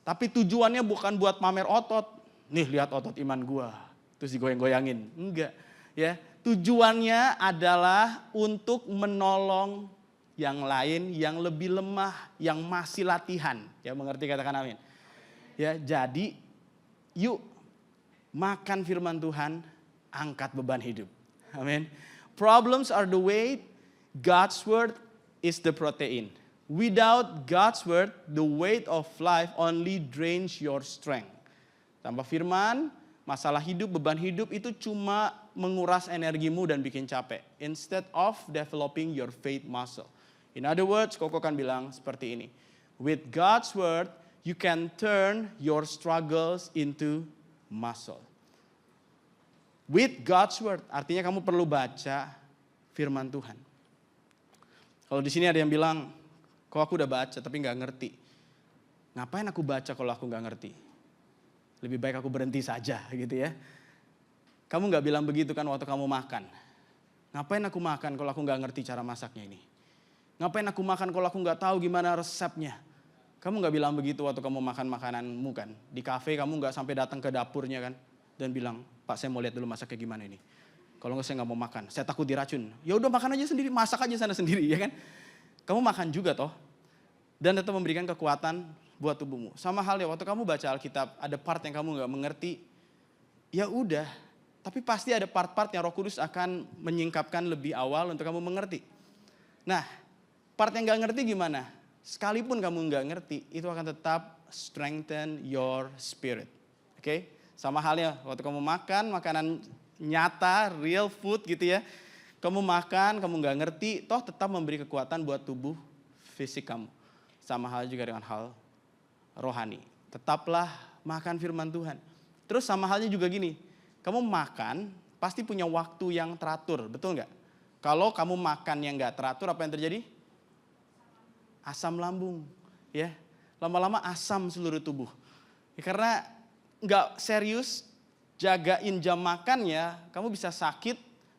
Tapi tujuannya bukan buat pamer otot. Nih lihat otot iman gua. Terus digoyang-goyangin. Enggak. Ya, tujuannya adalah untuk menolong yang lain yang lebih lemah, yang masih latihan. Ya, mengerti, katakan amin. Ya, jadi yuk makan firman Tuhan, angkat beban hidup. Amin. Problems are the weight, God's word is the protein. Without God's word, the weight of life only drains your strength. Tanpa firman, masalah hidup, beban hidup itu cuma menguras energimu dan bikin capek. Instead of developing your faith muscle. In other words, Koko kan bilang seperti ini. With God's word, you can turn your struggles into muscle. With God's word, artinya kamu perlu baca firman Tuhan. Kalau di sini ada yang bilang, kok aku udah baca tapi gak ngerti. Ngapain aku baca kalau aku gak ngerti? Lebih baik aku berhenti saja gitu ya. Kamu gak bilang begitu kan waktu kamu makan. Ngapain aku makan kalau aku gak ngerti cara masaknya ini? Ngapain aku makan kalau aku gak tahu gimana resepnya? Kamu gak bilang begitu waktu kamu makan makananmu kan. Di kafe kamu gak sampai datang ke dapurnya kan. Dan bilang, Pak saya mau lihat dulu masaknya gimana ini. Kalau enggak saya gak mau makan, saya takut diracun. Ya udah makan aja sendiri, masak aja sana sendiri ya kan. Kamu makan juga toh. Dan tetap memberikan kekuatan buat tubuhmu. Sama halnya waktu kamu baca Alkitab, ada part yang kamu gak mengerti. Ya udah, tapi pasti ada part-part yang Roh Kudus akan menyingkapkan lebih awal untuk kamu mengerti. Nah, part yang gak ngerti gimana? Sekalipun kamu gak ngerti, itu akan tetap strengthen your spirit. Oke? Sama halnya waktu kamu makan makanan nyata, real food gitu ya. Kamu makan, kamu gak ngerti, toh tetap memberi kekuatan buat tubuh fisik kamu. Sama hal juga dengan hal rohani. Tetaplah makan firman Tuhan. Terus sama halnya juga gini, kamu makan pasti punya waktu yang teratur, betul gak? Kalau kamu makan yang gak teratur, apa yang terjadi? Asam lambung, ya. Lama-lama asam seluruh tubuh. Ya, karena gak serius jagain jam makannya, kamu bisa sakit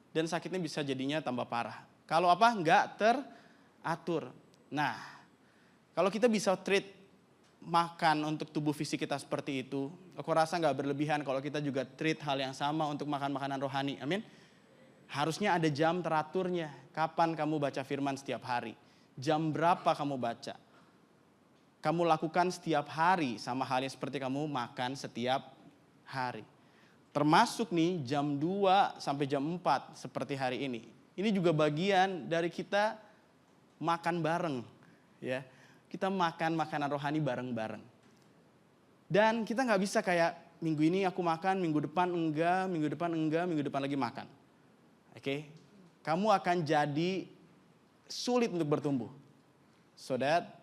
dan sakitnya bisa jadinya tambah parah. Kalau apa? Gak teratur. Nah, kalau kita bisa treat makan untuk tubuh fisik kita seperti itu, aku rasa gak berlebihan kalau kita juga treat hal yang sama untuk makan makanan rohani. Amin. Harusnya ada jam teraturnya. Kapan kamu baca firman setiap hari? Jam berapa kamu baca? Kamu lakukan setiap hari sama halnya seperti kamu makan setiap hari. Termasuk nih jam 2 sampai jam 4 seperti hari ini. Ini juga bagian dari kita makan bareng. Ya, kita makan makanan rohani bareng-bareng. Dan kita gak bisa kayak minggu ini aku makan, minggu depan enggak, minggu depan enggak, minggu depan lagi makan. Oke, kamu akan jadi sulit untuk bertumbuh. So that,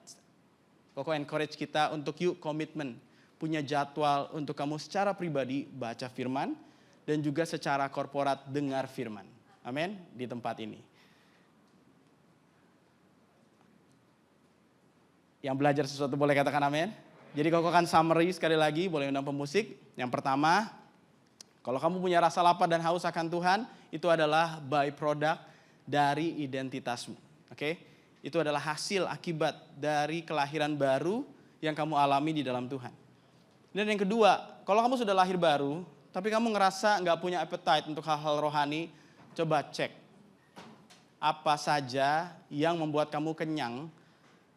Koko encourage kita untuk yuk komitmen. Punya jadwal untuk kamu secara pribadi baca firman. Dan juga secara korporat dengar firman. Amin, di tempat ini. Yang belajar sesuatu boleh katakan amin. Jadi Koko akan summary sekali lagi, boleh undang pemusik. Yang pertama, kalau kamu punya rasa lapar dan haus akan Tuhan, itu adalah byproduct dari identitasmu. Oke? Itu adalah hasil akibat dari kelahiran baru yang kamu alami di dalam Tuhan. Dan yang kedua, kalau kamu sudah lahir baru, tapi kamu ngerasa gak punya appetite untuk hal-hal rohani, coba cek. Apa saja yang membuat kamu kenyang,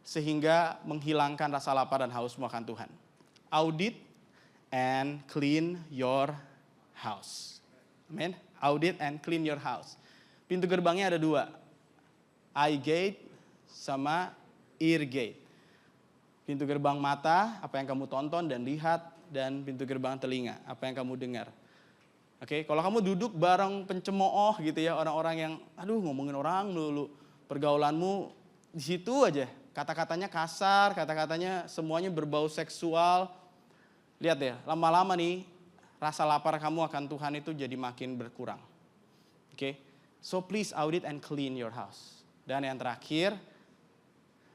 sehingga menghilangkan rasa lapar dan hausmu akan Tuhan. Audit and clean your house. Amen. Audit and clean your house. Pintu gerbangnya ada 2. Eye gate sama ear gate. Pintu gerbang mata, apa yang kamu tonton dan lihat, dan pintu gerbang telinga, apa yang kamu dengar. Oke, kalau kamu duduk bareng pencemooh gitu ya, orang-orang yang ngomongin orang dulu, pergaulanmu di situ aja, kata-katanya kasar, kata-katanya semuanya berbau seksual. Lihat ya, lama-lama nih rasa lapar kamu akan Tuhan itu jadi makin berkurang. Oke, so please audit and clean your house. Dan yang terakhir,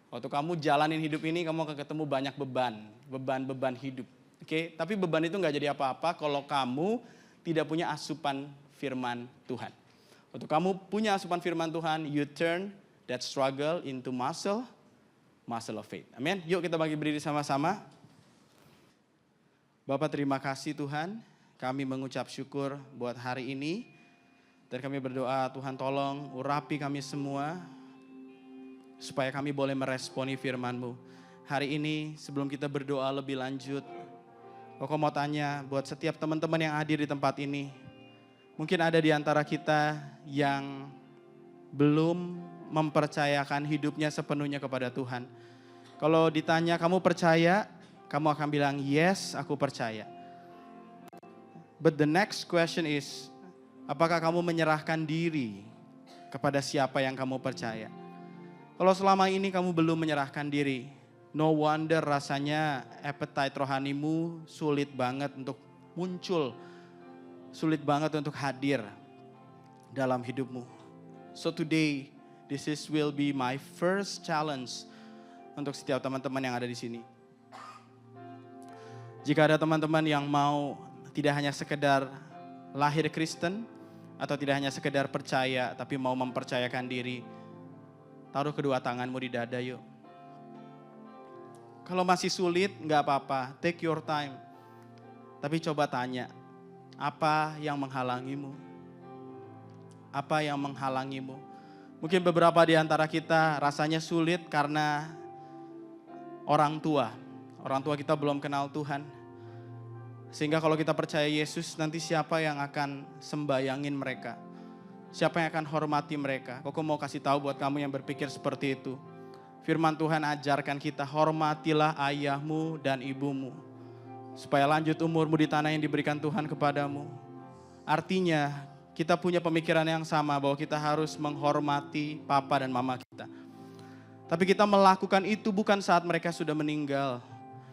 waktu kamu jalanin hidup ini, kamu akan ketemu banyak beban hidup. Oke, tapi beban itu nggak jadi apa-apa kalau kamu tidak punya asupan firman Tuhan. Waktu kamu punya asupan firman Tuhan, you turn that struggle into muscle of faith. Amin. Yuk kita bagi berdiri sama-sama. Bapak terima kasih Tuhan, kami mengucap syukur buat hari ini. Dan kami berdoa Tuhan tolong urapi kami semua, supaya kami boleh meresponi firman-Mu. Hari ini sebelum kita berdoa lebih lanjut, aku mau tanya buat setiap teman-teman yang hadir di tempat ini. Mungkin ada di antara kita yang belum mempercayakan hidupnya sepenuhnya kepada Tuhan. Kalau ditanya kamu percaya, kamu akan bilang yes, aku percaya. But the next question is, apakah kamu menyerahkan diri kepada siapa yang kamu percaya? Kalau selama ini kamu belum menyerahkan diri, no wonder rasanya appetite rohanimu sulit banget untuk muncul, sulit banget untuk hadir dalam hidupmu. So today, will be my first challenge untuk setiap teman-teman yang ada di sini. Jika ada teman-teman yang mau tidak hanya sekedar lahir Kristen, atau tidak hanya sekedar percaya, tapi mau mempercayakan diri, taruh kedua tanganmu di dada yuk. Kalau masih sulit, gak apa-apa, take your time. Tapi coba tanya, apa yang menghalangimu? Apa yang menghalangimu? Mungkin beberapa di antara kita rasanya sulit karena orang tua kita belum kenal Tuhan. Sehingga kalau kita percaya Yesus, nanti siapa yang akan sembayangin mereka? Siapa yang akan hormati mereka? Koko mau kasih tahu buat kamu yang berpikir seperti itu. Firman Tuhan ajarkan kita, hormatilah ayahmu dan ibumu, supaya lanjut umurmu di tanah yang diberikan Tuhan kepadamu. Artinya, kita punya pemikiran yang sama bahwa kita harus menghormati papa dan mama kita. Tapi kita melakukan itu bukan saat mereka sudah meninggal.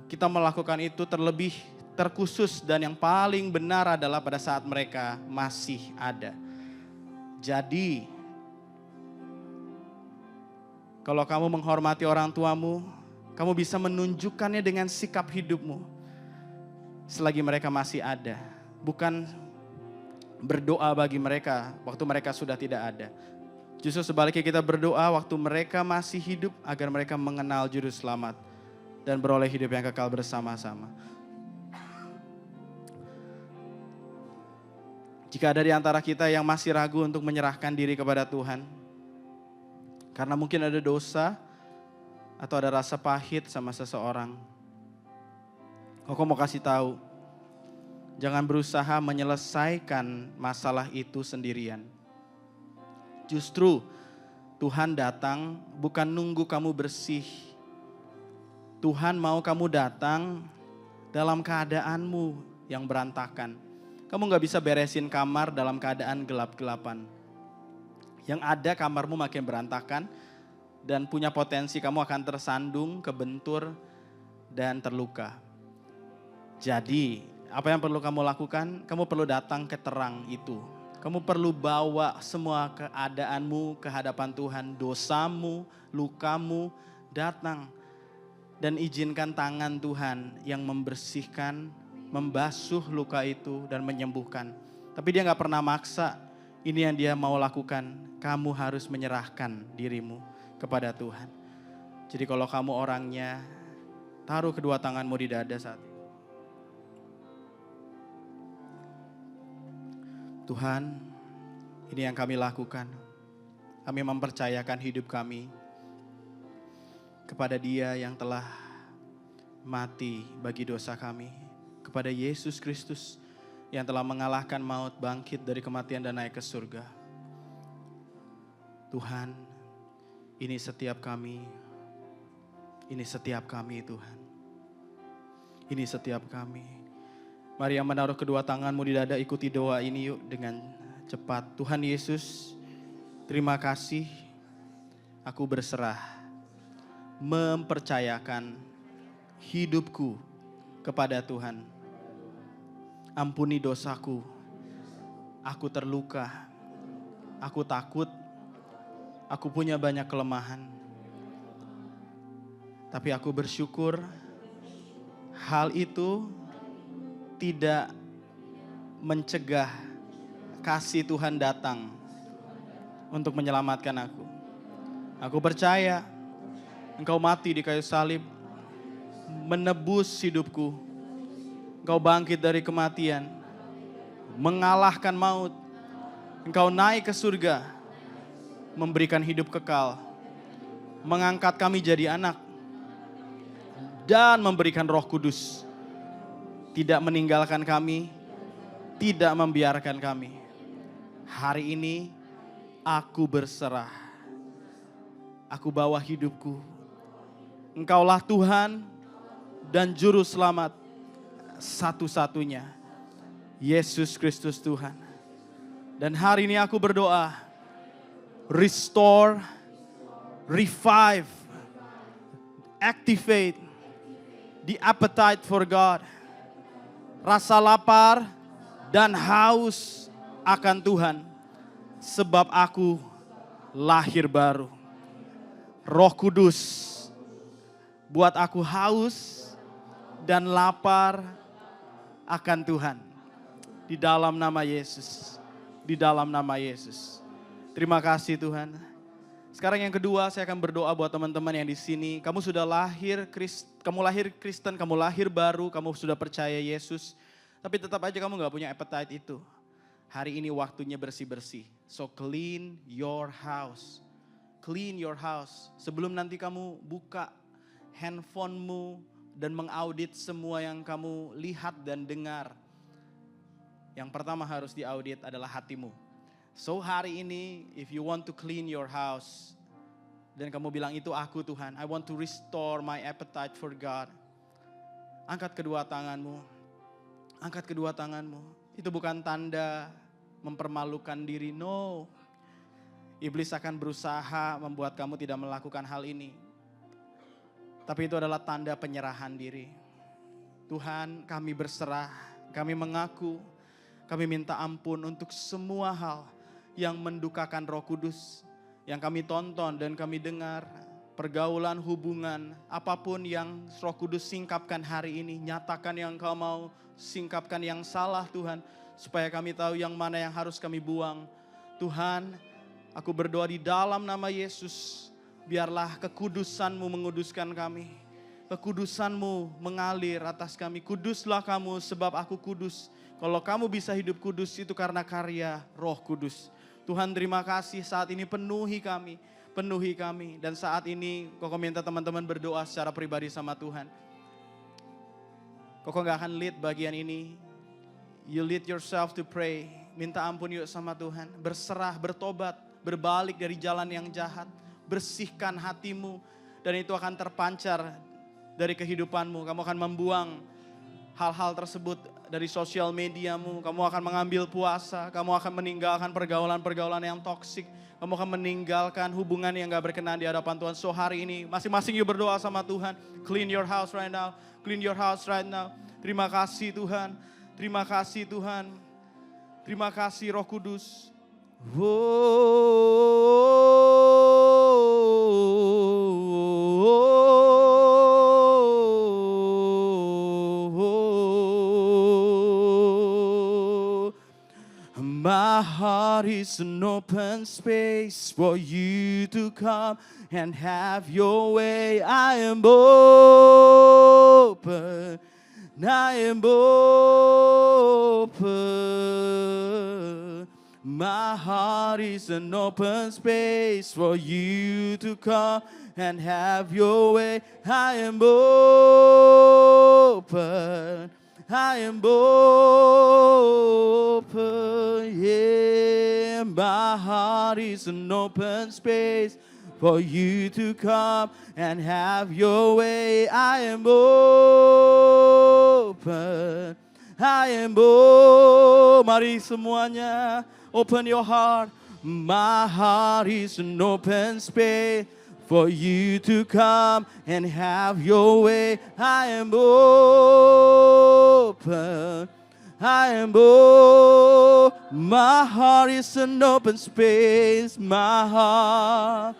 Kita melakukan itu terlebih terkhusus dan yang paling benar adalah pada saat mereka masih ada. Jadi, kalau kamu menghormati orang tuamu, kamu bisa menunjukkannya dengan sikap hidupmu selagi mereka masih ada. Bukan berdoa bagi mereka waktu mereka sudah tidak ada. Justru sebaliknya kita berdoa waktu mereka masih hidup agar mereka mengenal juru selamat dan beroleh hidup yang kekal bersama-sama. Jika ada di antara kita yang masih ragu untuk menyerahkan diri kepada Tuhan, karena mungkin ada dosa atau ada rasa pahit sama seseorang, aku mau kasih tahu, jangan berusaha menyelesaikan masalah itu sendirian. Justru Tuhan datang bukan nunggu kamu bersih. Tuhan mau kamu datang dalam keadaanmu yang berantakan. Kamu gak bisa beresin kamar dalam keadaan gelap-gelapan. Yang ada kamarmu makin berantakan dan punya potensi kamu akan tersandung, kebentur, dan terluka. Jadi, apa yang perlu kamu lakukan? Kamu perlu datang ke terang itu. Kamu perlu bawa semua keadaanmu ke hadapan Tuhan. Dosamu, lukamu, datang. Dan izinkan tangan Tuhan yang membersihkan, membasuh luka itu dan menyembuhkan. Tapi dia gak pernah maksa. Ini yang dia mau lakukan. Kamu harus menyerahkan dirimu kepada Tuhan. Jadi kalau kamu orangnya, taruh kedua tanganmu di dada saat ini. Tuhan, ini yang kami lakukan. Kami mempercayakan hidup kami kepada Dia yang telah mati bagi dosa kami. Kepada Yesus Kristus yang telah mengalahkan maut, bangkit dari kematian dan naik ke surga. Tuhan, Ini setiap kami. Ini setiap kami Tuhan. Ini setiap kami. Mari yang menaruh kedua tanganmu di dada, ikuti doa ini yuk dengan cepat. Tuhan Yesus, terima kasih. Aku berserah. Mempercayakan hidupku kepada Tuhan. Ampuni dosaku. Aku terluka. Aku takut. Aku punya banyak kelemahan. Tapi aku bersyukur hal itu tidak mencegah kasih Tuhan datang untuk menyelamatkan aku. Aku percaya Engkau mati di kayu salib, menebus hidupku. Engkau bangkit dari kematian, mengalahkan maut. Engkau naik ke surga, memberikan hidup kekal, mengangkat kami jadi anak, dan memberikan Roh Kudus. Tidak meninggalkan kami, tidak membiarkan kami. Hari ini aku berserah. Aku bawa hidupku. Engkaulah Tuhan dan Juru Selamat satu-satunya. Yesus Kristus Tuhan. Dan hari ini aku berdoa, restore, revive, activate the appetite for God. Rasa lapar dan haus akan Tuhan. Sebab aku lahir baru. Roh Kudus buat aku haus dan lapar akan Tuhan. Di dalam nama Yesus. Di dalam nama Yesus. Terima kasih Tuhan. Sekarang yang kedua, saya akan berdoa buat teman-teman yang di sini. Kamu sudah lahir Kristen, kamu lahir baru, kamu sudah percaya Yesus. Tapi tetap aja kamu gak punya appetite itu. Hari ini waktunya bersih-bersih. So clean your house. Clean your house. Sebelum nanti kamu buka handphonemu dan mengaudit semua yang kamu lihat dan dengar. Yang pertama harus diaudit adalah hatimu. So hari ini, if you want to clean your house, dan kamu bilang itu aku Tuhan, I want to restore my appetite for God. Angkat kedua tanganmu. Angkat kedua tanganmu. Itu bukan tanda mempermalukan diri, no. Iblis akan berusaha membuat kamu tidak melakukan hal ini. Tapi itu adalah tanda penyerahan diri. Tuhan, kami berserah, kami mengaku, kami minta ampun untuk semua hal yang mendukakan Roh Kudus, yang kami tonton dan kami dengar, pergaulan, hubungan, apapun yang Roh Kudus singkapkan hari ini, nyatakan yang Kau mau, singkapkan yang salah Tuhan, supaya kami tahu yang mana yang harus kami buang. Tuhan, aku berdoa di dalam nama Yesus, biarlah kekudusan-Mu menguduskan kami. Kekudusan-Mu mengalir atas kami. Kuduslah kamu sebab aku kudus. Kalau kamu bisa hidup kudus itu karena karya Roh Kudus. Tuhan terima kasih saat ini penuhi kami. Penuhi kami. Dan saat ini Koko minta teman-teman berdoa secara pribadi sama Tuhan. Koko gak akan lead bagian ini. You lead yourself to pray. Minta ampun yuk sama Tuhan. Berserah, bertobat, berbalik dari jalan yang jahat. Bersihkan hatimu dan itu akan terpancar dari kehidupanmu. Kamu akan membuang hal-hal tersebut dari sosial mediamu. Kamu akan mengambil puasa. Kamu akan meninggalkan pergaulan-pergaulan yang toksik. Kamu akan meninggalkan hubungan yang gak berkenan di hadapan Tuhan. So hari ini masing-masing yuk berdoa sama Tuhan. Clean your house right now. Clean your house right now. Terima kasih Tuhan. Terima kasih Tuhan. Terima kasih Roh Kudus. My heart is an open space for you to come and have your way. I am open. I am open. My heart is an open space for you to come and have your way. I am open. I am open. Yeah, my heart is an open space for you to come and have your way. I am open. I am open. Mari semuanya, open your heart. My heart is an open space for you to come and have your way. I am open. I am open. My heart is an open space. My heart.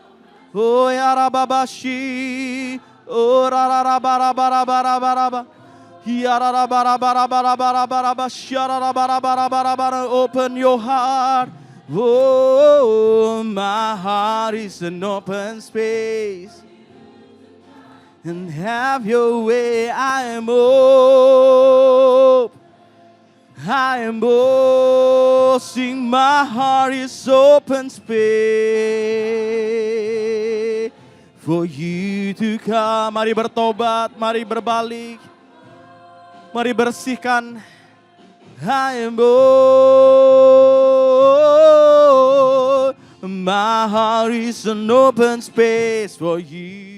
Oh, yarababashi. Oh, rarabarabarabarabaraba. Open your heart. Oh, my heart is an open space. And have your way. I am open. I am open. Sing, my heart is open space for you to come. Mari bertobat, mari berbalik. Mari bersihkan. I am open. My heart is an open space for you.